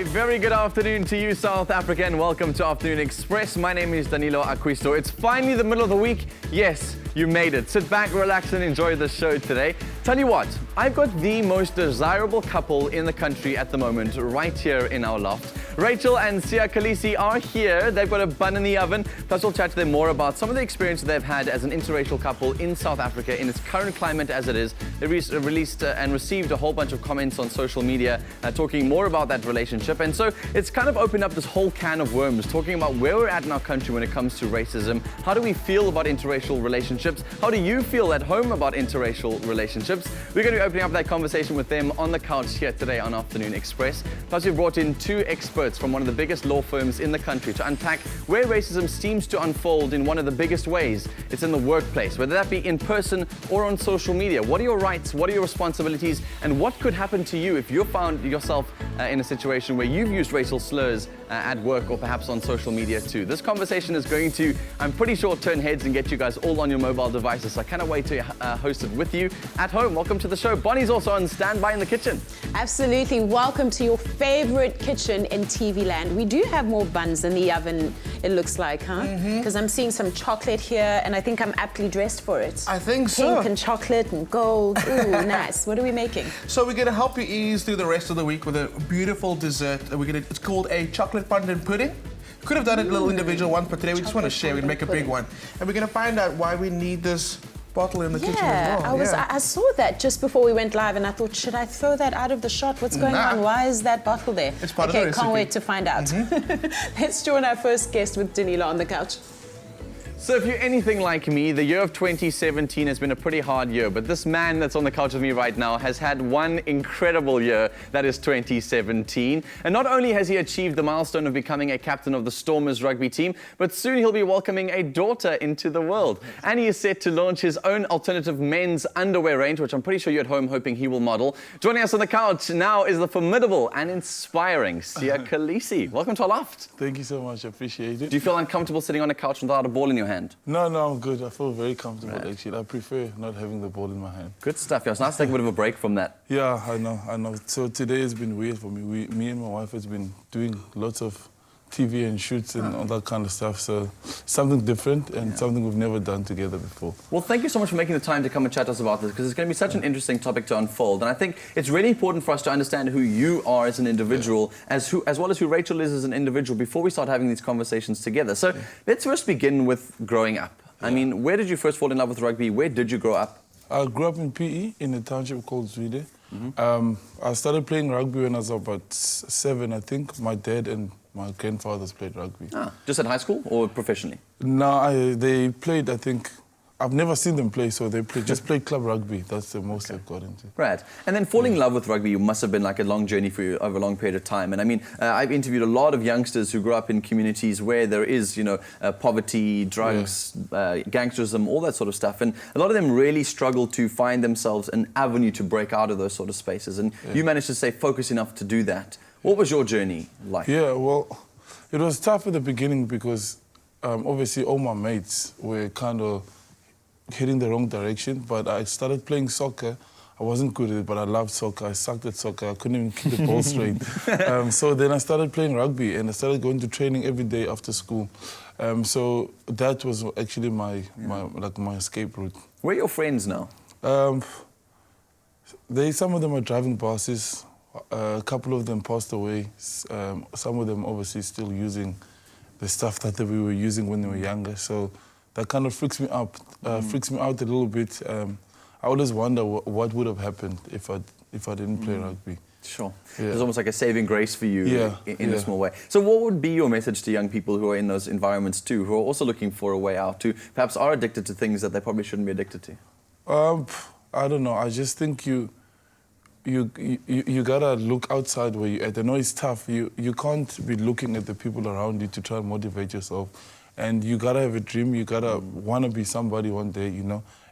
very good afternoon to you, South Africa, and welcome to Afternoon Express. My name is Danilo Acquisto. It's finally the middle of the week. Yes, you made it. Sit back, relax, and enjoy the show today. Tell you what, I've got the most desirable couple in the country at the moment, right here in our loft. Rachel and Kolisi are here. They've got a bun in the oven. Plus, we'll chat to them more about some of the experiences they've had as an interracial couple in South Africa in its current climate as it is. They released and received a whole bunch of comments on social media talking more about that relationship. And so it's kind of opened up this whole can of worms, talking about where we're at in our country when it comes to racism. How do we feel about interracial relationships? How do you feel at home about interracial relationships? We're going to be opening up that conversation with them on the couch here today on Afternoon Express. Plus, we've brought in two experts from one of the biggest law firms in the country to unpack where racism seems to unfold in one of the biggest ways. It's in the workplace, whether that be in person or on social media. What are your rights? What are your responsibilities? And what could happen to you if you found yourself in a situation where you've used racial slurs at work or perhaps on social media too? This conversation is going to, I'm pretty sure, turn heads and get you guys all on your mobile devices. So I cannot wait to host it with you at home. Welcome to the show. Bonnie's also on standby in the kitchen. Absolutely. Welcome to your favorite kitchen in TV land. We do have more buns in the oven, it looks like, huh? Because I'm seeing some chocolate here, and I think I'm aptly dressed for it. I think so. Pink and chocolate and gold. Ooh, nice. What are we making? So we're going to help you ease through the rest of the week with a beautiful dessert. It's called a chocolate fondant pudding. Could have done it a little individual one, but today we just want to share. We'd make a big one. And we're going to find out why we need this bottle in the kitchen as well. I saw that just before we went live, and I thought, should I throw that out of the shot? What's going on? Why is that bottle there? It's part of the recipe. Can't wait to find out. Let's join our first guest with Danilo on the couch. So if you're anything like me, the year of 2017 has been a pretty hard year, but this man that's on the couch with me right now has had one incredible year, that is 2017. And not only has he achieved the milestone of becoming a captain of the Stormers rugby team, but soon he'll be welcoming a daughter into the world. And he is set to launch his own alternative men's underwear range, which I'm pretty sure you're at home hoping he will model. Joining us on the couch now is the formidable and inspiring Kolisi. Welcome to our loft. Thank you so much, I appreciate it. Do you feel uncomfortable sitting on a couch without a ball in your hand? No, I'm good. I feel very comfortable, actually. I prefer not having the ball in my hand. Good stuff. Yeah, it's nice to take a bit of a break from that. Yeah, I know. So today has been weird for me. Me and my wife has been doing lots of TV and shoots and all that kind of stuff. So something different and something we've never done together before. Well, thank you so much for making the time to come and chat to us about this, because it's going to be such an interesting topic to unfold. And I think it's really important for us to understand who you are as an individual, as well as who Rachel is as an individual, before we start having these conversations together. So let's first begin with growing up. I mean, where did you first fall in love with rugby? Where did you grow up? I grew up in PE in a township called Zwide. I started playing rugby when I was about 7, I think. My dad and my grandfathers played rugby. Just at high school or professionally? No, they played, I think, I've never seen them play, so they just played club rugby. That's the most they've got into. Right. And then falling in love with rugby must have been like a long journey for you over a long period of time. And I mean, I've interviewed a lot of youngsters who grew up in communities where there is, poverty, drugs, gangsterism, all that sort of stuff. And a lot of them really struggle to find themselves an avenue to break out of those sort of spaces. And you managed to stay focused enough to do that. What was your journey like? Yeah, well, it was tough at the beginning because obviously all my mates were kind of heading the wrong direction, but I started playing soccer. I wasn't good at it, but I loved soccer. I sucked at soccer. I couldn't even keep the ball straight. So then I started playing rugby, and I started going to training every day after school. So that was actually my escape route. Where are your friends now? Some of them are driving buses. A couple of them passed away. Some of them obviously still using the stuff that we were using when they were younger. So that kind of freaks me out a little bit. I always wonder what would have happened if I didn't play rugby. Sure. Yeah. It's almost like a saving grace for you in a small way. So what would be your message to young people who are in those environments too, who are also looking for a way out, who perhaps are addicted to things that they probably shouldn't be addicted to? I don't know. I just think you gotta look outside where you're at. I know it's tough. You can't be looking at the people around you to try and motivate yourself. And you gotta have a dream. You gotta wanna be somebody one day,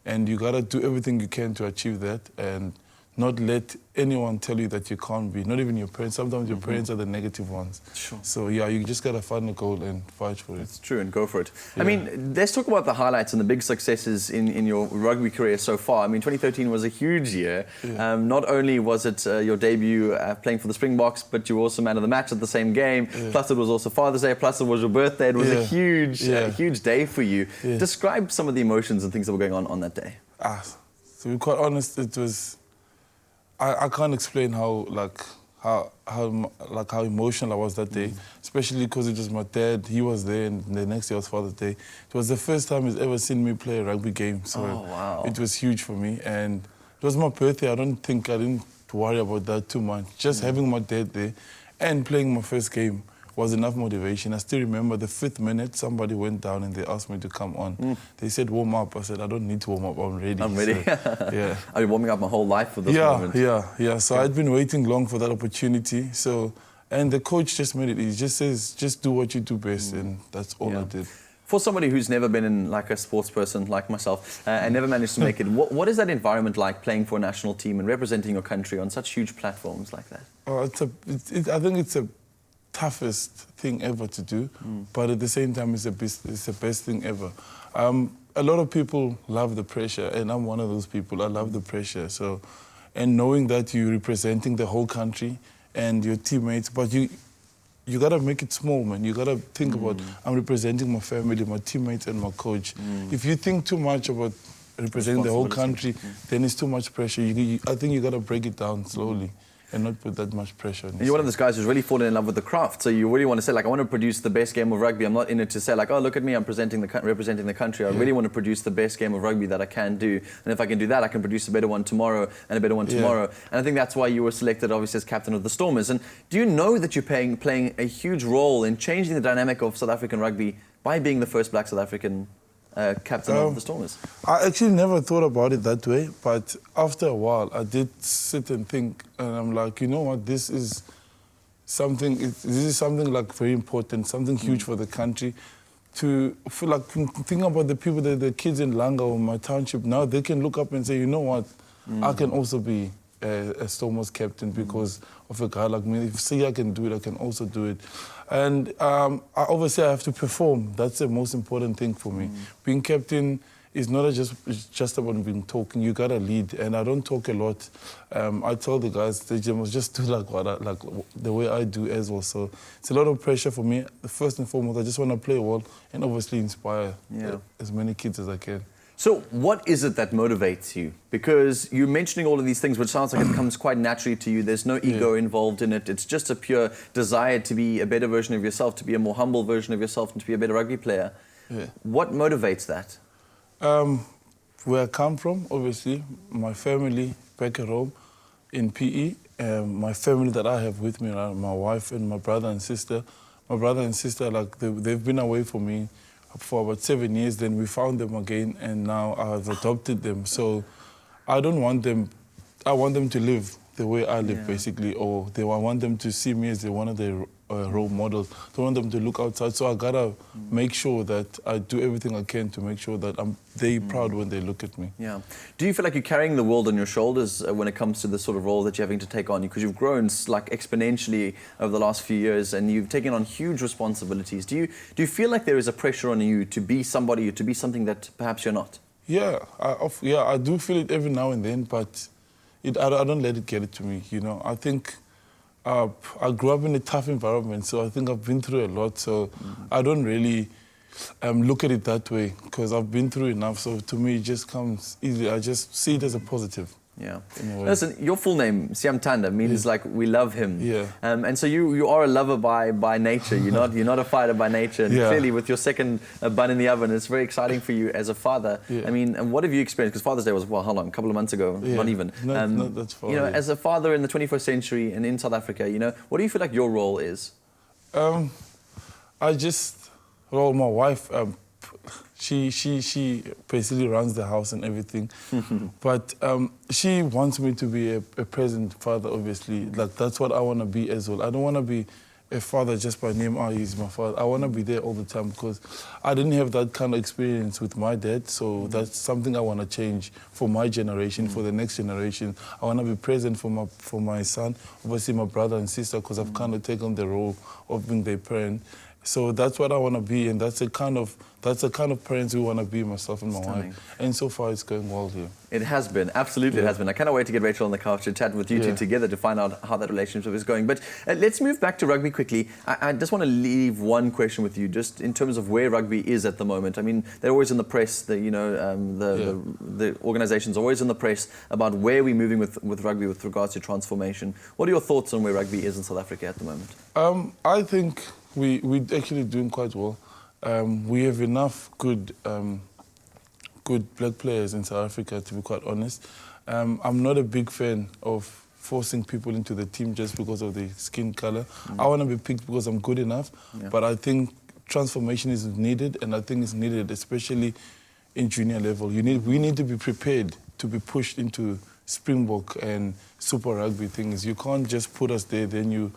and you gotta do everything you can to achieve that and not let anyone tell you that you can't be, not even your parents. Sometimes your parents are the negative ones. Sure. So, yeah, you just got to find a goal and fight for it. It's true, and go for it. Yeah. I mean, let's talk about the highlights and the big successes in your rugby career so far. I mean, 2013 was a huge year. Yeah. Not only was it your debut playing for the Springboks, but you were also man of the match at the same game. Yeah. Plus, it was also Father's Day. Plus, it was your birthday. It was a huge day for you. Yeah. Describe some of the emotions and things that were going on that day. To be quite honest, it was... I can't explain how emotional I was that day, especially because it was my dad. He was there, and the next day was Father's Day. It was the first time he's ever seen me play a rugby game, so wow. It was huge for me. And it was my birthday. I didn't worry about that too much. Just having my dad there and playing my first game was enough motivation. I still remember the 5th minute, somebody went down and they asked me to come on. They said, warm up. I said, I don't need to warm up, I'm ready. I'm ready. So, yeah. I've been warming up my whole life for this moment. Yeah. So I'd been waiting long for that opportunity. So, and the coach just made it easy. He just says, just do what you do best, and that's all I did. For somebody who's never been in like a sports person like myself and never managed to make it, what is that environment like playing for a national team and representing your country on such huge platforms like that? I think it's a toughest thing ever to do, but at the same time, it's the best thing ever. A lot of people love the pressure, and I'm one of those people. I love the pressure. So, and knowing that you're representing the whole country and your teammates, but you gotta make it small, man. You gotta think about, I'm representing my family, my teammates, and my coach. If you think too much about representing the whole country, then it's too much pressure. I think you gotta break it down slowly and not put that much pressure on yourself. You're one of those guys who's really fallen in love with the craft, so you really want to say, like, I want to produce the best game of rugby. I'm not in it to say, like, oh, look at me, I'm representing the country. I really want to produce the best game of rugby that I can do. And if I can do that, I can produce a better one tomorrow and a better one tomorrow. And I think that's why you were selected, obviously, as captain of the Stormers. And do you know that you're playing a huge role in changing the dynamic of South African rugby by being the first black South African captain of the Stormers? I actually never thought about it that way, but after a while, I did sit and think, and I'm like, you know what, this is something like very important, something huge for the country. To feel like, think about the people, the kids in Langa or my township, now they can look up and say, you know what, I can also be a Stormers captain because of a guy like me. If see I can do it, I can also do it. And obviously I have to perform. That's the most important thing for me. Being captain is not just about being talking. You gotta lead, and I don't talk a lot. I tell the guys they must just do like the way I do as well. So it's a lot of pressure for me. First and foremost, I just want to play well and obviously inspire as many kids as I can. So what is it that motivates you? Because you're mentioning all of these things, which sounds like it comes quite naturally to you. There's no ego involved in it. It's just a pure desire to be a better version of yourself, to be a more humble version of yourself, and to be a better rugby player. Yeah. What motivates that? Where I come from, obviously, my family back at home in PE, my family that I have with me, my wife and my brother and sister. My brother and sister, like they've been away from me for about 7 years. Then we found them again, and now I've adopted them. So I don't want them. I want them to live the way I live, basically, or I want them to see me as one of their role models. I want them to look outside. So I gotta make sure that I do everything I can to make sure that they're proud when they look at me. Yeah. Do you feel like you're carrying the world on your shoulders when it comes to the sort of role that you're having to take on? Because you've grown like exponentially over the last few years, and you've taken on huge responsibilities. Do you feel like there is a pressure on you to be somebody, to be something that perhaps you're not? Yeah, I do feel it every now and then, but I don't let it get it to me. You know, I think I grew up in a tough environment, so I think I've been through a lot. So I don't really look at it that way because I've been through enough. So to me, it just comes easy. I just see it as a positive. Yeah. Listen, your full name, Siamtanda, means like we love him. Yeah. And so you are a lover by nature. You're not a fighter by nature. And clearly, with your second bun in the oven, it's very exciting for you as a father. Yeah. I mean, and what have you experienced? Because Father's Day was, well, how long? A couple of months ago, not even. Not that's far. You know, as a father in the 21st century and in South Africa, you know, what do you feel like your role is? My wife. She basically runs the house and everything, but she wants me to be a present father. Obviously, like that's what I want to be as well. I don't want to be a father just by name. Oh, he's my father. I want to be there all the time because I didn't have that kind of experience with my dad. So that's something I want to change for my generation, for the next generation. I want to be present for my son, obviously my brother and sister, because I've kind of taken the role of being their parent. So that's what I want to be, and that's the kind of parents we want to be, myself and my wife. And so far, it's going well here. It has been, absolutely it has been. I cannot wait to get Rachel on the couch and chat with you two together to find out how that relationship is going. But let's move back to rugby quickly. I just want to leave one question with you, just in terms of where rugby is at the moment. I mean, they're always in the press, the organisation's always in the press about where we're moving with rugby with regards to transformation. What are your thoughts on where rugby is in South Africa at the moment? I think we're actually doing quite well. We have enough good black players in South Africa, to be quite honest. I'm not a big fan of forcing people into the team just because of their skin colour. I want to be picked because I'm good enough, but I think transformation is needed, and I think it's needed especially in junior level. We need to be prepared to be pushed into Springbok and Super Rugby things. You can't just put us there, then you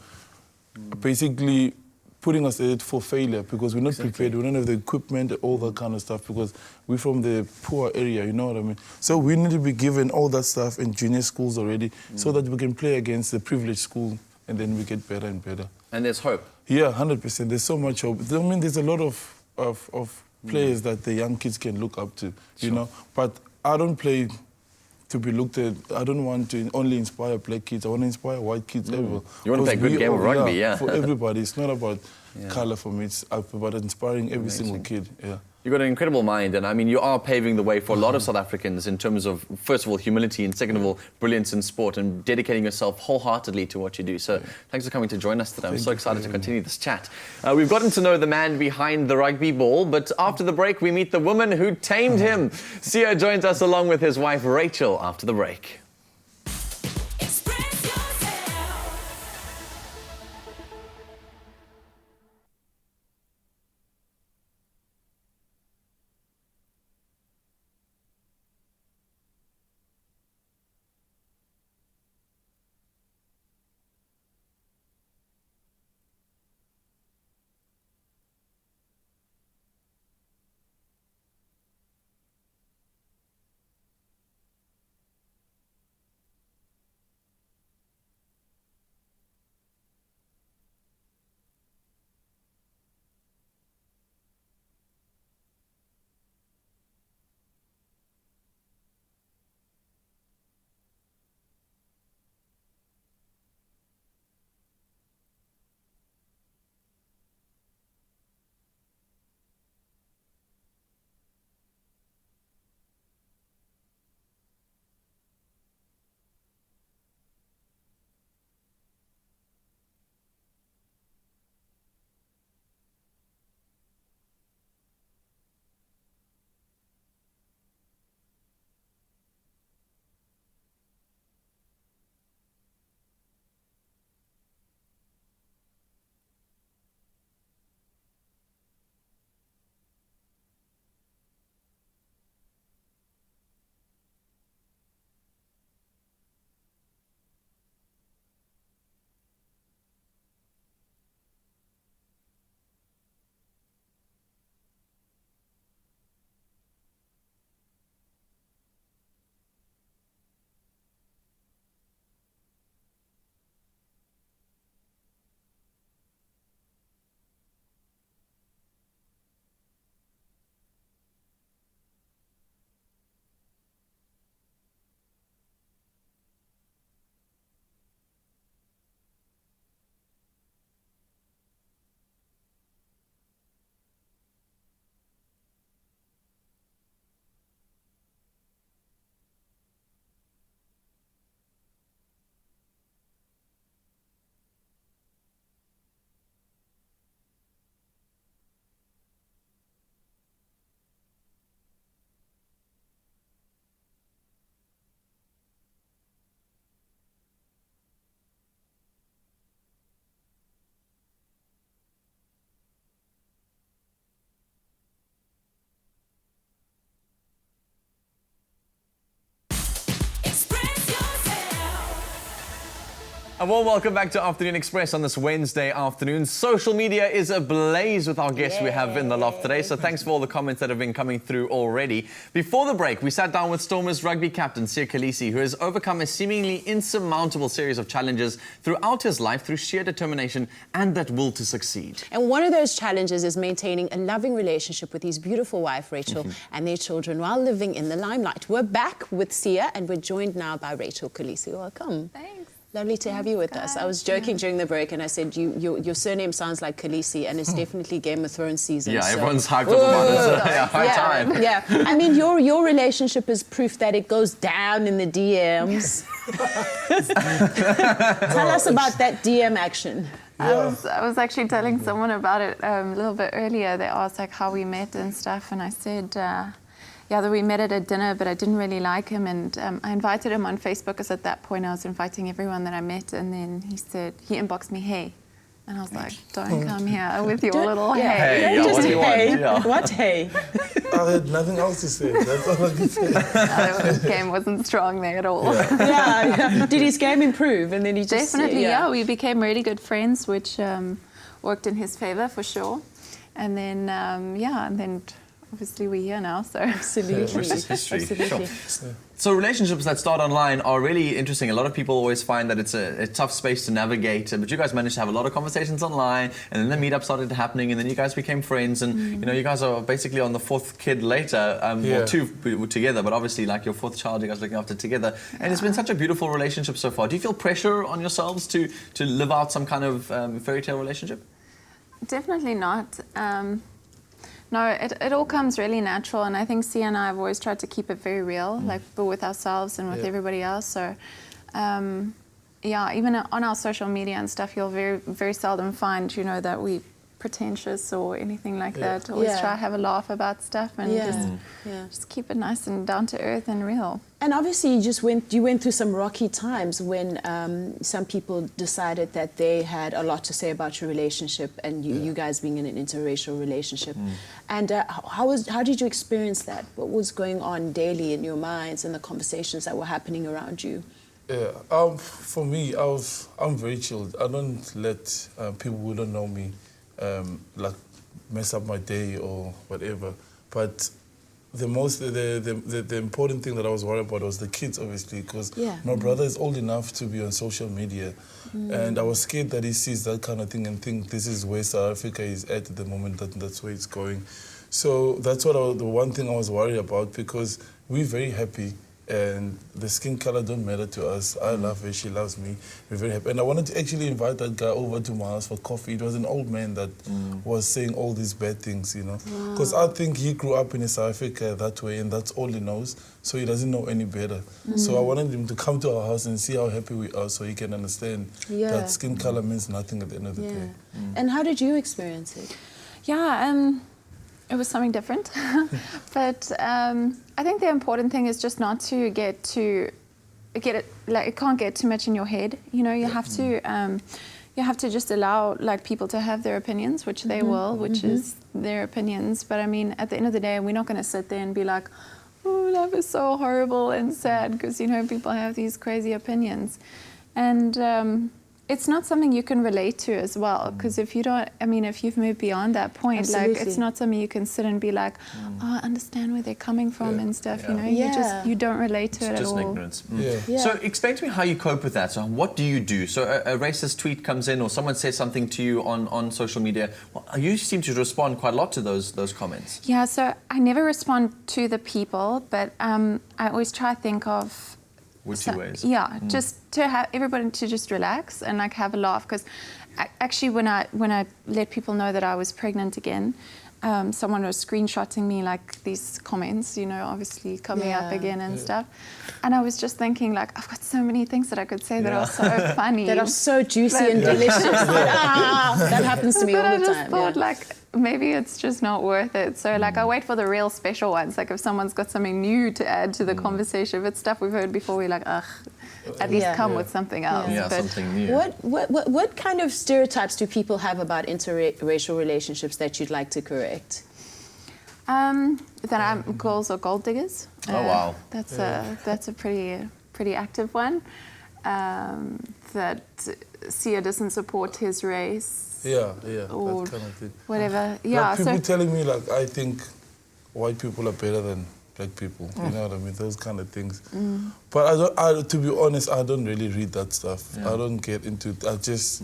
basically putting us there for failure because we're not prepared. We don't have the equipment, all that kind of stuff, because we're from the poor area, you know what I mean? So we need to be given all that stuff in junior schools already so that we can play against the privileged school, and then we get better and better. And there's hope. Yeah, 100%. There's so much hope. I mean, there's a lot of players that the young kids can look up to, you know? But I don't play to be looked at. I don't want to only inspire black kids. I want to inspire white kids ever. You want to play a good game of rugby, for everybody. It's not about colour for me. It's about inspiring every single kid. Yeah. You've got an incredible mind, and I mean, you are paving the way for a lot of South Africans in terms of, first of all, humility, and second of all, brilliance in sport, and dedicating yourself wholeheartedly to what you do. So thanks for coming to join us today. I'm so excited to continue this chat. We've gotten to know the man behind the rugby ball, but after the break, we meet the woman who tamed him. Sia joins us along with his wife, Rachel, after the break. A warm welcome back to Afternoon Express on this Wednesday afternoon. Social media is ablaze with our guests we have in the loft today, so thanks for all the comments that have been coming through already. Before the break, we sat down with Stormers rugby captain Kolisi, who has overcome a seemingly insurmountable series of challenges throughout his life through sheer determination and that will to succeed. And one of those challenges is maintaining a loving relationship with his beautiful wife, Rachel, and their children while living in the limelight. We're back with Sia, and we're joined now by Rachel Kolisi. Welcome. Thanks. Lovely to have you with us. I was joking during the break and I said your surname sounds like Kolisi and it's definitely Game of Thrones season. Yeah, so. Everyone's hyped up about it. High time. Yeah, I mean, your relationship is proof that it goes down in the DMs. Tell us about that DM action. I was actually telling someone about it a little bit earlier. They asked like how we met and stuff, and I said, that we met at a dinner, but I didn't really like him, and I invited him on Facebook because at that point I was inviting everyone that I met, and then he inboxed me, hey. And I was like, don't come here with your little hey. Hey, what do you want? Yeah. What hey? I had nothing else to say. That's all I can say. His game wasn't strong there at all. Yeah. Did his game improve? And then he just... Definitely, we became really good friends, which worked in his favor for sure. And then, obviously we're here now, so... Absolutely. Which is history. Absolutely. Sure. So relationships that start online are really interesting. A lot of people always find that it's a tough space to navigate, but you guys managed to have a lot of conversations online, and then the meetup started happening, and then you guys became friends, and you guys are basically on the fourth kid later, well, two together, but obviously like your fourth child you guys are looking after together, and it's been such a beautiful relationship so far. Do you feel pressure on yourselves to live out some kind of fairy tale relationship? Definitely not. No, it all comes really natural, and I think Sia and I have always tried to keep it very real, like but with ourselves and with everybody else. So, even on our social media and stuff, you'll very, very seldom find, that we pretentious or anything like that. Always try to have a laugh about stuff and just keep it nice and down to earth and real. And obviously you went through some rocky times when some people decided that they had a lot to say about your relationship and you guys being in an interracial relationship. And how did you experience that? What was going on daily in your minds and the conversations that were happening around you? Yeah, for me, I'm very chilled. I don't let people who don't know me mess up my day or whatever. But the important thing that I was worried about was the kids, obviously, because my brother is old enough to be on social media, and I was scared that he sees that kind of thing and think this is where South Africa is at the moment, that's where it's going. So that's the one thing I was worried about, because we're very happy. And the skin color don't matter to us. I love her, she loves me. We're very happy. And I wanted to actually invite that guy over to my house for coffee. It was an old man that was saying all these bad things, Because I think he grew up in South Africa that way, and that's all he knows. So he doesn't know any better. So I wanted him to come to our house and see how happy we are, so he can understand that skin color means nothing at the end of the day. And how did you experience it? It was something different, but I think the important thing is just not to get it, like it can't get too much in your head. You have to just allow like people to have their opinions, which they will, which is their opinions. But I mean, at the end of the day, we're not going to sit there and be like, oh, love is so horrible and sad, because people have these crazy opinions, and it's not something you can relate to as well, because if you've moved beyond that point, like it's not something you can sit and be like, I understand where they're coming from and stuff, you don't relate to it at all. It's just ignorance. So explain to me how you cope with that. So what do you do? So a racist tweet comes in or someone says something to you on social media. Well, you seem to respond quite a lot to those comments. Yeah, so I never respond to the people, but I always try to think of which ways? Yeah, just to have everybody to just relax and like have a laugh. Because actually, when I let people know that I was pregnant again, someone was screenshotting me like these comments, obviously coming up again and stuff. And I was just thinking like, I've got so many things that I could say that are so funny, that are so juicy and delicious. That happens to me all the time. I just thought like, maybe it's just not worth it. So like I wait for the real special ones. Like if someone's got something new to add to the conversation, if it's stuff we've heard before, we're like, ugh, at least come with something else. Yeah, but something new. What kind of stereotypes do people have about interracial relationships that you'd like to correct? That girls are gold diggers. Oh wow. That's a pretty active one. that Sia doesn't support his race. Yeah, Or that kind of thing. whatever. Yeah, Like people so telling me like I think white people are better than black people. You know what I mean? Those kind of things. But to be honest, I don't really read that stuff. I don't get into it. I just,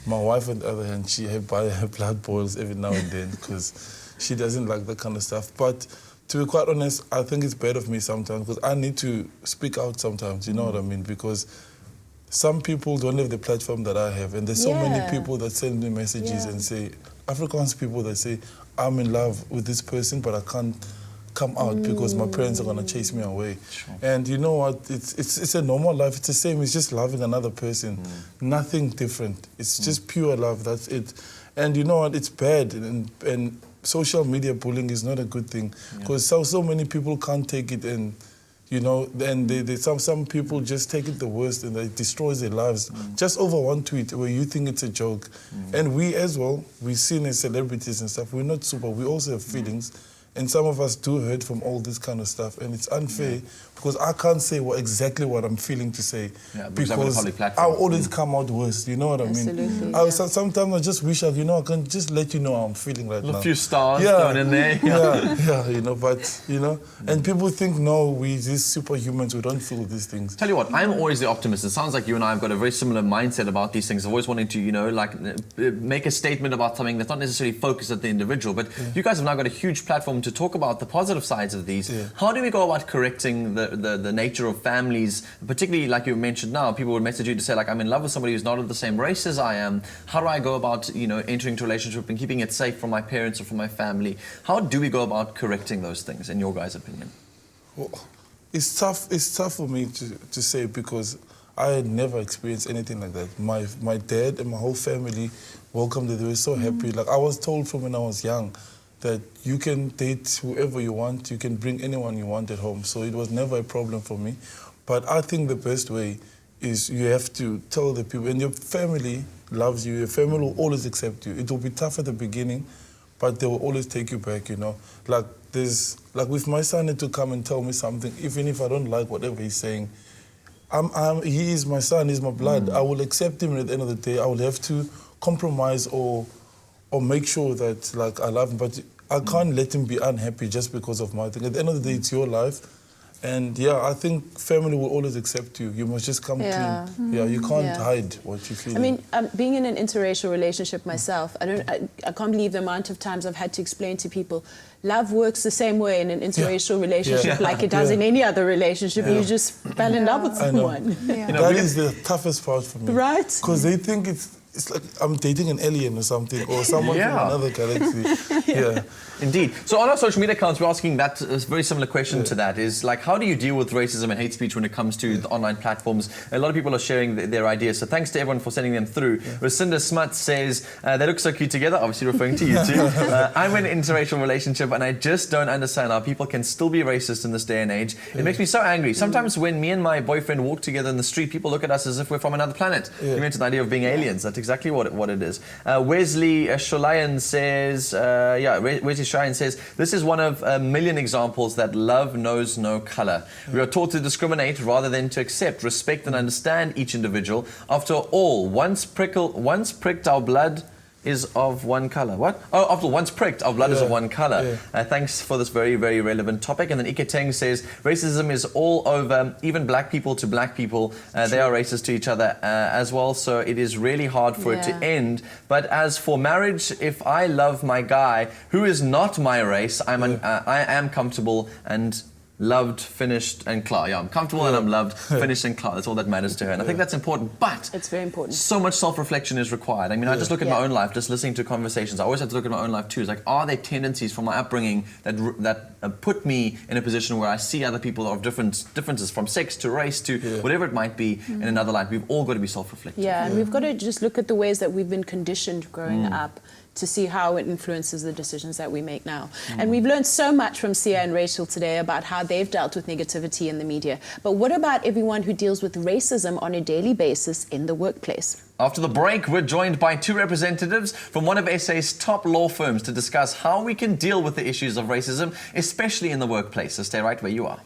my wife on the other hand, her blood boils every now and then because she doesn't like that kind of stuff. But to be quite honest, I think it's bad of me sometimes because I need to speak out sometimes, you know what I mean? Because some people don't have the platform that I have, and there's so many people that send me messages and say, Afrikaans people that say, I'm in love with this person, but I can't come out because my parents are gonna chase me away. Sure. And you know what? It's a normal life. It's the same. It's just loving another person. Nothing different. It's just pure love. That's it. And you know what? It's bad. And social media bullying is not a good thing because so many people can't take it, and you know, and some people just take it the worst and it destroys their lives just over one tweet where you think it's a joke. And we as well, we're seen as celebrities and stuff. We're not super. We also have feelings. And some of us do hurt from all this kind of stuff. And it's unfair because I can't say exactly what I'm feeling to say because I'll always come out worse. You know what I mean? Sometimes I just wish I can just let you know how I'm feeling right now. A few stars thrown in there. You know, but, you know, and people think, no, we these superhumans, we don't feel these things. Tell you what, I'm always the optimist. It sounds like you and I have got a very similar mindset about these things. I've always wanted to, you know, like make a statement about something that's not necessarily focused at the individual, but you guys have now got a huge platform to talk about the positive sides of these. How do we go about correcting the nature of families, particularly like you mentioned now, people would message you to say like, I'm in love with somebody who's not of the same race as I am. How do I go about, you know, entering into a relationship and keeping it safe from my parents or from my family? How do we go about correcting those things, in your guys' opinion? Well, it's tough for me to say because I had never experienced anything like that. My dad and my whole family welcomed it. They were so happy. Like I was told from when I was young that you can date whoever you want, you can bring anyone you want at home. So it was never a problem for me. But I think the best way is you have to tell the people, and your family loves you, your family will always accept you. It will be tough at the beginning, but they will always take you back, you know. Like with my son had to come and tell me something, even if I don't like whatever he's saying, he is my son, he's my blood. I will accept him, and at the end of the day, I will have to compromise or make sure that like I love him, but I can't let him be unhappy just because of my thing. At the end of the day, it's your life. And I think family will always accept you. You must just come clean. You can't hide what you feel. I mean, being in an interracial relationship myself, I can't believe the amount of times I've had to explain to people, love works the same way in an interracial relationship like it does in any other relationship. You just fell in love with someone. That is the toughest part for me. Right? Because they think it's like I'm dating an alien or something, or someone from another galaxy. Indeed. So on our social media accounts, we're asking that a very similar question to that, is like, how do you deal with racism and hate speech when it comes to the online platforms? A lot of people are sharing their ideas, so thanks to everyone for sending them through. Racinda Smuts says, they look so cute together, obviously referring to you too. I'm in an interracial relationship and I just don't understand how people can still be racist in this day and age. It makes me so angry. Sometimes when me and my boyfriend walk together in the street, people look at us as if we're from another planet. You mentioned the idea of being aliens. That's exactly what it is. Wesley Sholayan says, Wesley Sholayan says, this is one of a million examples that love knows no color. We are taught to discriminate rather than to accept, respect and understand each individual. After all, once pricked, our blood is of one color. What? Oh, after once pricked, our blood is of one color. Thanks for this very, very relevant topic. And then Iketeng says, racism is all over, even black people to black people. They are racist to each other as well. So it is really hard for it to end. But as for marriage, if I love my guy who is not my race, I am comfortable and loved, finished and clear. I'm comfortable and I'm loved, finished and clear. That's all that matters to her. And I think that's important, but it's very important. So much self-reflection is required. I mean, I just look at my own life, just listening to conversations. I always have to look at my own life too. It's like, are there tendencies from my upbringing that put me in a position where I see other people of differences from sex to race to whatever it might be in another life? We've all got to be self-reflective. And we've got to just look at the ways that we've been conditioned growing up to see how it influences the decisions that we make now. And we've learned so much from Sia and Rachel today about how they've dealt with negativity in the media. But what about everyone who deals with racism on a daily basis in the workplace? After the break, we're joined by two representatives from one of SA's top law firms to discuss how we can deal with the issues of racism, especially in the workplace. So stay right where you are.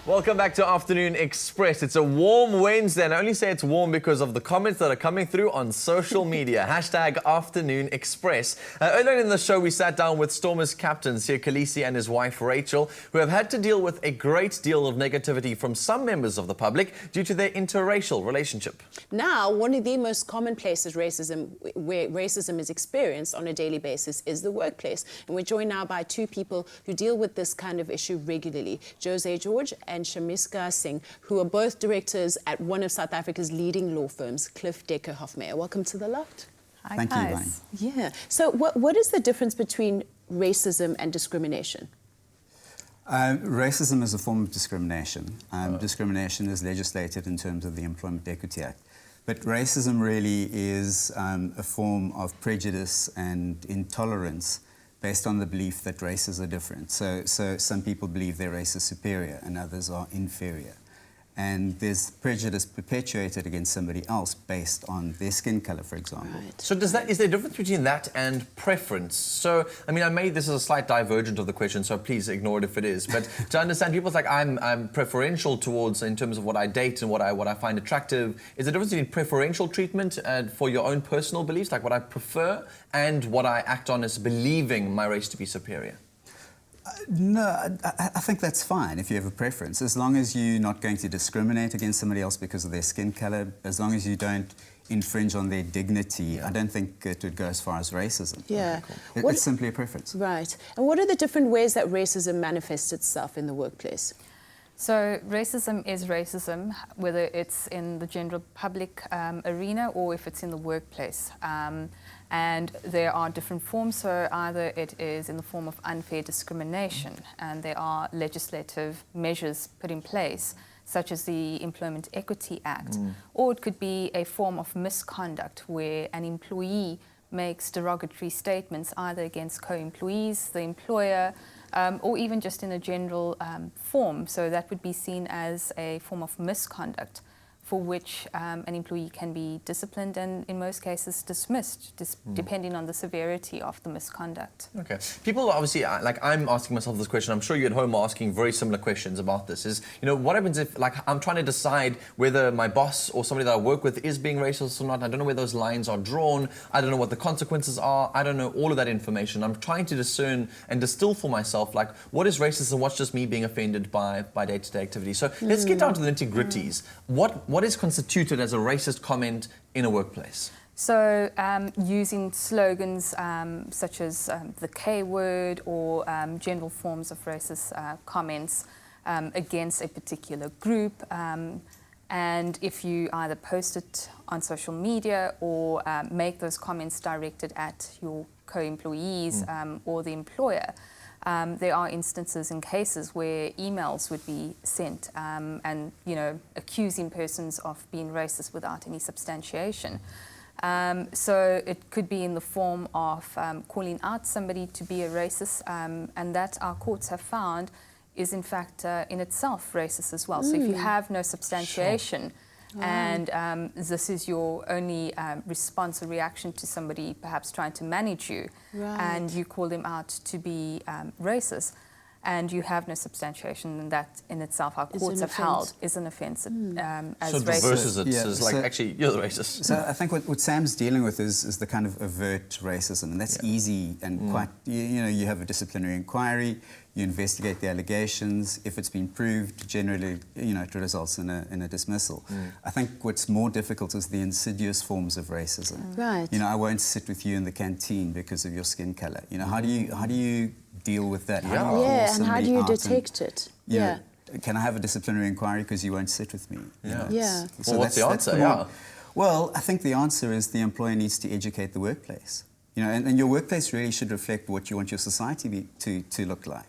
Welcome back to Afternoon Express. It's a warm Wednesday, and I only say it's warm because of the comments that are coming through on social media. Hashtag Afternoon Express. Earlier in the show, we sat down with Stormers captains here, Kolisi and his wife Rachel, who have had to deal with a great deal of negativity from some members of the public due to their interracial relationship. Now, one of the most common places where racism is experienced on a daily basis is the workplace. And we're joined now by two people who deal with this kind of issue regularly, Jose George and Shamiska Singh, who are both directors at one of South Africa's leading law firms, Cliff Decker Hofmeyer. Welcome to the Loft. Hi, Thank guys. you, Bonnie. Yeah. So what is the difference between racism and discrimination? Racism is a form of discrimination. Discrimination is legislated in terms of the Employment Equity Act. But racism really is a form of prejudice and intolerance based on the belief that races are different. So some people believe their race is superior and others are inferior. And there's prejudice perpetuated against somebody else based on their skin color, for example. Right. So is there a difference between that and preference? So, I mean, I made this as a slight divergent of the question, so please ignore it if it is. But to understand, people's like, I'm preferential towards, in terms of what I date and what I find attractive. Is there a difference between preferential treatment for your own personal beliefs, like what I prefer, and what I act on as believing my race to be superior? No, I think that's fine if you have a preference, as long as you're not going to discriminate against somebody else because of their skin color, as long as you don't infringe on their dignity. Yeah. I don't think it would go as far as racism. Yeah. It's simply a preference. Right. And what are the different ways that racism manifests itself in the workplace? So racism is racism, whether it's in the general public arena or if it's in the workplace. And there are different forms, so either it is in the form of unfair discrimination, and there are legislative measures put in place, such as the Employment Equity Act, or it could be a form of misconduct where an employee makes derogatory statements either against co-employees, the employer, or even just in a general form. So that would be seen as a form of misconduct for which an employee can be disciplined and in most cases dismissed, depending on the severity of the misconduct. Okay. People obviously, like I'm asking myself this question, I'm sure you at home are asking very similar questions about this, is, you know, what happens if, like, I'm trying to decide whether my boss or somebody that I work with is being racist or not. I don't know where those lines are drawn. I don't know what the consequences are. I don't know all of that information. I'm trying to discern and distill for myself, like, what is racist and what's just me being offended by day-to-day activity. So let's get down to the nitty-gritties. What is constituted as a racist comment in a workplace? So using slogans such as the K word or general forms of racist comments against a particular group, and if you either post it on social media or make those comments directed at your co-employees or the employer, there are instances and cases where emails would be sent and, you know, accusing persons of being racist without any substantiation. So it could be in the form of calling out somebody to be a racist, and that our courts have found is in fact in itself racist as well. So if you have no substantiation, and this is your only response or reaction to somebody perhaps trying to manage you, and you call them out to be racist, and you have no substantiation, and that in itself our courts have held is an offence as So it racist. reverses it, Yeah, says, like, so- actually, you're the racist. So I think what Sam's dealing with is the kind of overt racism, and that's easy and quite, you know, you have a disciplinary inquiry, you investigate the allegations. If it's been proved, generally, you know, it results in a dismissal. I think what's more difficult is the insidious forms of racism. Right. You know, I won't sit with you in the canteen because of your skin color. You know, how do you deal with that? How do you call Yeah, and how somebody do you out and, detect it? you know, can I have a disciplinary inquiry because you won't sit with me? You know, Yeah. Well, what's the answer? more- Well, I think the answer is the employer needs to educate the workplace. You know, and your workplace really should reflect what you want your society to look like.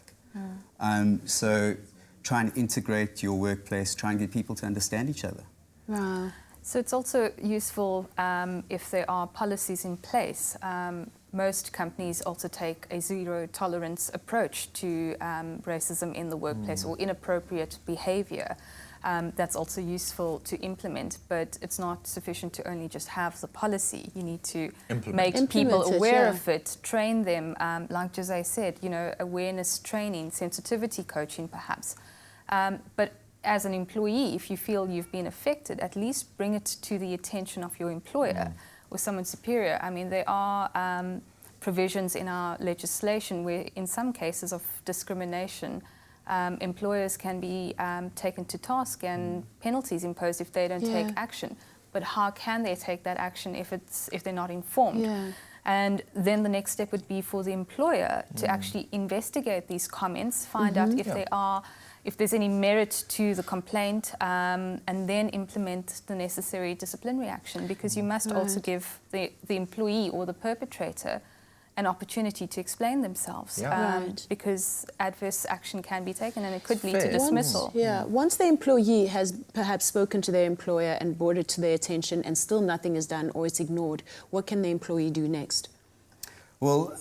So try and integrate your workplace, try and get people to understand each other. Wow. So it's also useful if there are policies in place. Most companies also take a zero tolerance approach to racism in the workplace or inappropriate behavior. That's also useful to implement, but it's not sufficient to only just have the policy. You need to make people Implement it, aware yeah. of it, train them, like Jose said, you know, awareness training, sensitivity coaching perhaps. But as an employee, if you feel you've been affected, at least bring it to the attention of your employer or someone superior. I mean, there are provisions in our legislation where, in some cases of discrimination, employers can be taken to task and penalties imposed if they don't take action. But how can they take that action if they're not informed? Yeah. And then the next step would be for the employer to actually investigate these comments, find out if there's any merit to the complaint, and then implement the necessary disciplinary action, because you must also give the employee or the perpetrator an opportunity to explain themselves, because adverse action can be taken and it could lead to dismissal. Once the employee has perhaps spoken to their employer and brought it to their attention and still nothing is done or it's ignored, what can the employee do next? Well,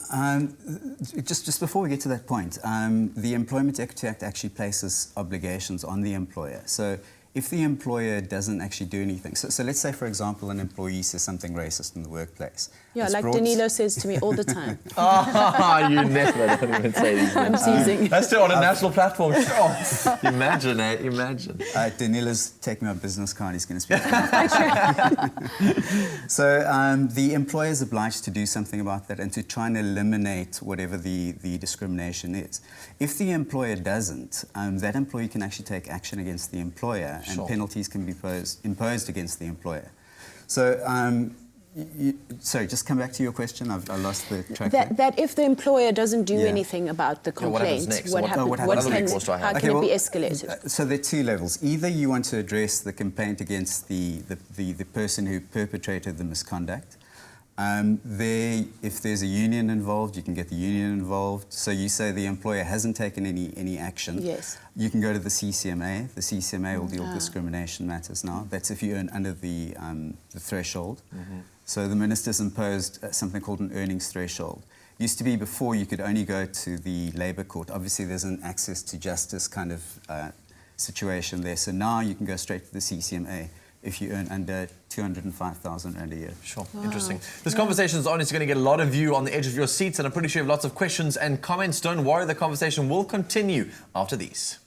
just before we get to that point, the Employment Equity Act actually places obligations on the employer. So if the employer doesn't actually do anything, so let's say, for example, an employee says something racist in the workplace. Yeah, like Danilo says to me all the time. You never don't even say these I'm names. teasing. That's still on a national platform. Sure. Imagine, imagine. Danila's taking my business card, he's going to speak. So the employer is obliged to do something about that and to try and eliminate whatever the discrimination is. If the employer doesn't, that employee can actually take action against the employer, and penalties can be imposed against the employer. So, sorry, just come back to your question. I lost the track. That if the employer doesn't do anything about the complaint, what happens next? How can it be escalated? So there are two levels. Either you want to address the complaint against the person who perpetrated the misconduct. If there's a union involved, you can get the union involved. So you say the employer hasn't taken any action. Yes. You can go to the CCMA. The CCMA will deal with discrimination matters now. That's if you earn under the threshold. So the minister's imposed something called an earnings threshold. Used to be before you could only go to the labour court. Obviously there's an access to justice kind of situation there. So now you can go straight to the CCMA if you earn under 205,000 Rand a year. Sure, interesting. This conversation is honestly going to get a lot of you on the edge of your seats, and I'm pretty sure you have lots of questions and comments. Don't worry, the conversation will continue after these.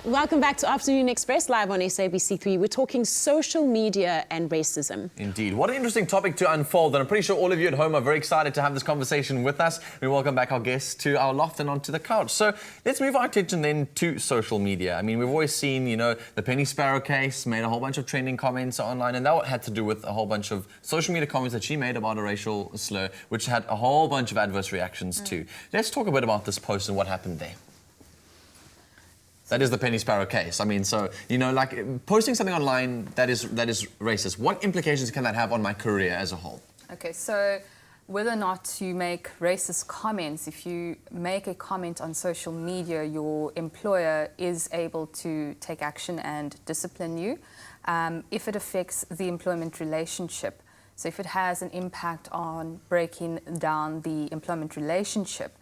Welcome back to Afternoon Express, live on SABC3. We're talking social media and racism. Indeed. What an interesting topic to unfold. And I'm pretty sure all of you at home are very excited to have this conversation with us. We welcome back our guests to our loft and onto the couch. So let's move our attention then to social media. I mean, we've always seen, you know, the Penny Sparrow case made a whole bunch of trending comments online, and that had to do with a whole bunch of social media comments that she made about a racial slur, which had a whole bunch of adverse reactions too. Let's talk a bit about this post and what happened there. That is the Penny Sparrow case. I mean, so, you know, like posting something online that is racist, what implications can that have on my career as a whole? Okay, so whether or not you make racist comments, if you make a comment on social media, your employer is able to take action and discipline you if it affects the employment relationship. So if it has an impact on breaking down the employment relationship,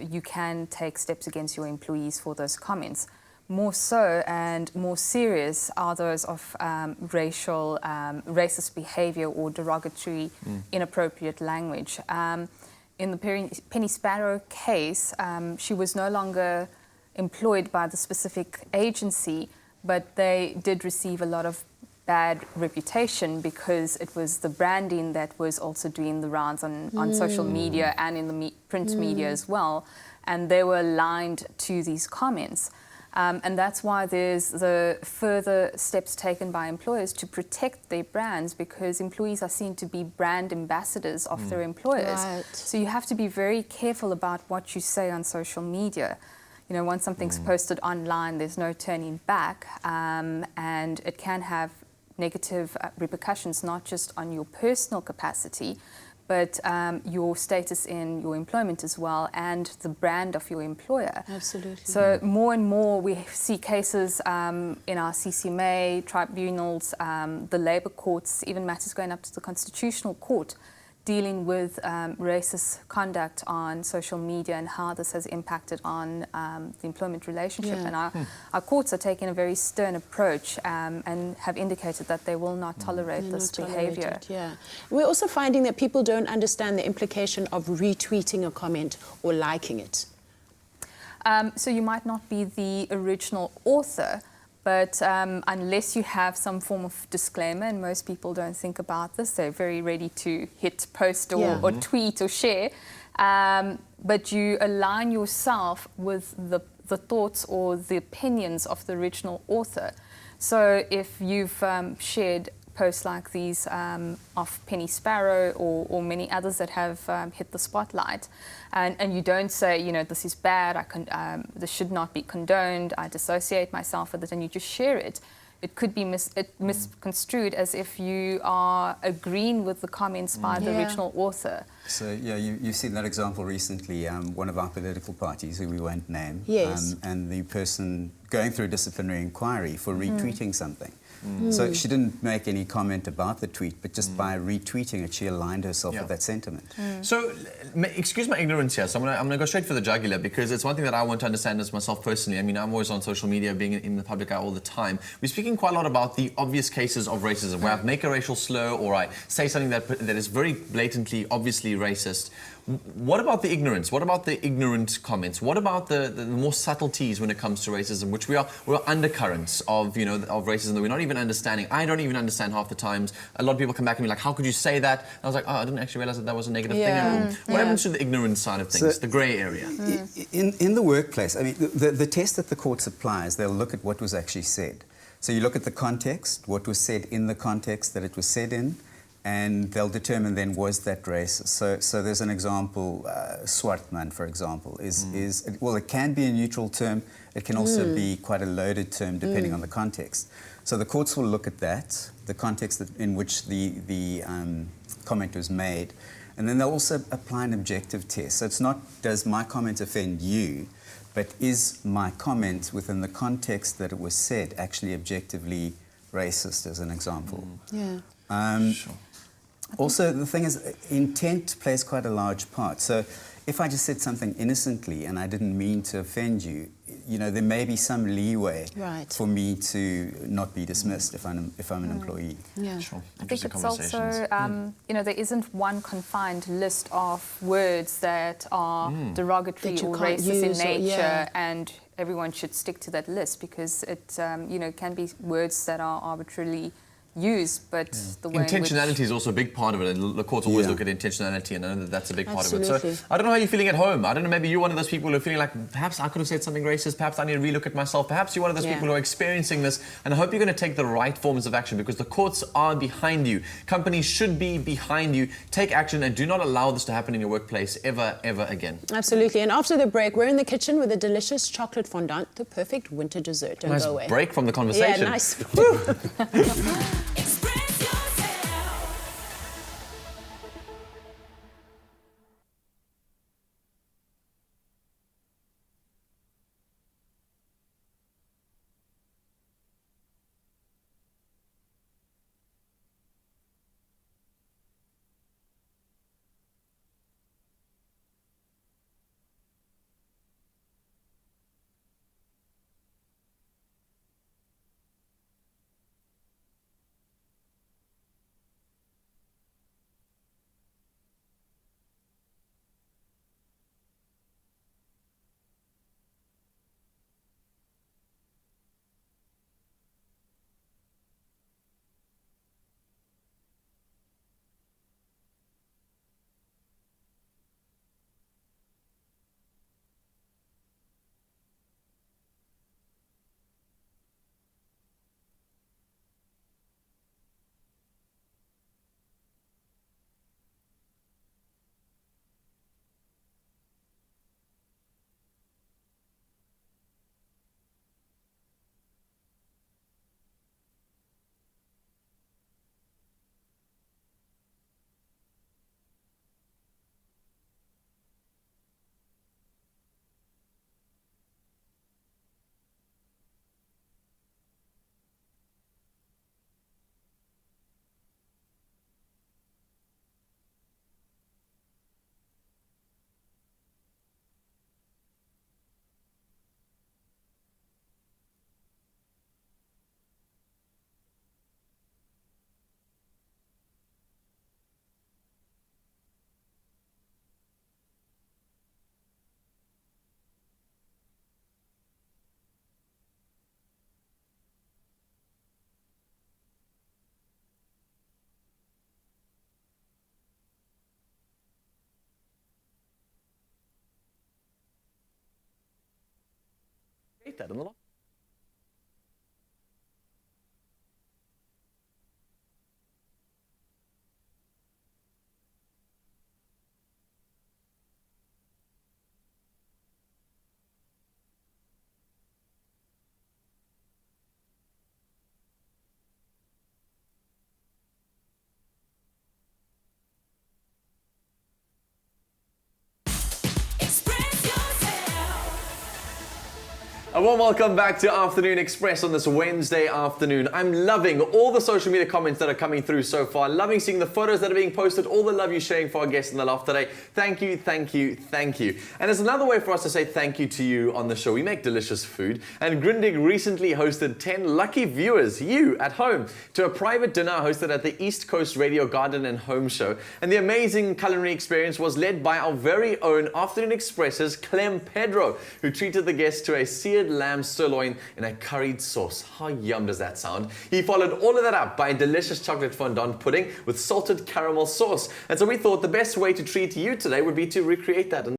you can take steps against your employees for those comments. More so and more serious are those of racist behavior or derogatory, inappropriate language. In the Penny Sparrow case, she was no longer employed by the specific agency, but they did receive a lot of bad reputation because it was the branding that was also doing the rounds on social media and in the print media as well, and they were aligned to these comments. And that's why there's the further steps taken by employers to protect their brands, because employees are seen to be brand ambassadors of their employers. Right. So you have to be very careful about what you say on social media. You know, once something's posted online, there's no turning back, and it can have negative repercussions, not just on your personal capacity, but your status in your employment as well, and the brand of your employer. Absolutely. So more and more we see cases in our CCMA, tribunals, the labour courts, even matters going up to the Constitutional Court, dealing with racist conduct on social media and how this has impacted on the employment relationship. And our courts are taking a very stern approach and have indicated that they will not tolerate this behaviour. We're also finding that people don't understand the implication of retweeting a comment or liking it. So you might not be the original author, but unless you have some form of disclaimer, and most people don't think about this, they're very ready to hit post or tweet or share, but you align yourself with the thoughts or the opinions of the original author. So if you've shared posts like these of Penny Sparrow or many others that have hit the spotlight, and you don't say, you know, this is bad, this should not be condoned, I dissociate myself with it, and you just share it, it could be misconstrued as if you are agreeing with the comments by the original author. So, yeah, you've seen that example recently, one of our political parties, who we won't name, and the person going through a disciplinary inquiry for retweeting something. So she didn't make any comment about the tweet, but just by retweeting it, she aligned herself with that sentiment. So, excuse my ignorance here, so I'm going to go straight for the jugular, because it's one thing that I want to understand as myself personally. I mean, I'm always on social media, being in the public eye all the time. We're speaking quite a lot about the obvious cases of racism, where I make a racial slur or I say something that is very blatantly, obviously racist. What about the ignorance? What about the ignorant comments? What about the more subtleties when it comes to racism, which we're undercurrents of, you know, of racism that we're not even understanding? I don't even understand half the times. A lot of people come back to me like, how could you say that? And I was like, oh, I didn't actually realize that was a negative thing at all. What happens to the ignorance side of things, the grey area? In the workplace, I mean, the test that the courts apply is they'll look at what was actually said. So you look at the context, what was said in the context that it was said in, and they'll determine then, was that racist? So there's an example, Swartman, for example, well, it can be a neutral term. It can also be quite a loaded term, depending on the context. So the courts will look at that, the context in which the comment was made, and then they'll also apply an objective test. So it's not, does my comment offend you, but is my comment within the context that it was said actually objectively racist, as an example? Also, the thing is, intent plays quite a large part. So if I just said something innocently and I didn't mean to offend you, you know, there may be some leeway for me to not be dismissed if I'm an employee. I think it's also, you know, there isn't one confined list of words that are derogatory or racist in nature and everyone should stick to that list, because it can be words that are arbitrarily used, but the way intentionality is also a big part of it. And the courts always look at intentionality, and I know that that's a big part of it. So I don't know how you're feeling at home. I don't know, maybe you're one of those people who are feeling like perhaps I could have said something racist, perhaps I need to relook at myself, perhaps you're one of those people who are experiencing this, and I hope you're going to take the right forms of action, because the courts are behind you. Companies should be behind you. Take action and do not allow this to happen in your workplace ever again. Absolutely. And after the break, we're in the kitchen with a delicious chocolate fondant, the perfect winter dessert. Don't go away. Nice break from the conversation. Yeah, nice. That in the A warm welcome back to Afternoon Express on this Wednesday afternoon. I'm loving all the social media comments that are coming through so far. Loving seeing the photos that are being posted, all the love you're sharing for our guests in the loft today. Thank you, thank you, thank you. And it's another way for us to say thank you to you on the show. We make delicious food, and Grindig recently hosted 10 lucky viewers, you at home, to a private dinner hosted at the East Coast Radio Garden and Home Show. And the amazing culinary experience was led by our very own Afternoon Express's Clem Pedro, who treated the guests to a seared lamb sirloin in a curried sauce. How yum does that sound? He followed all of that up by a delicious chocolate fondant pudding with salted caramel sauce. And so we thought the best way to treat you today would be to recreate that.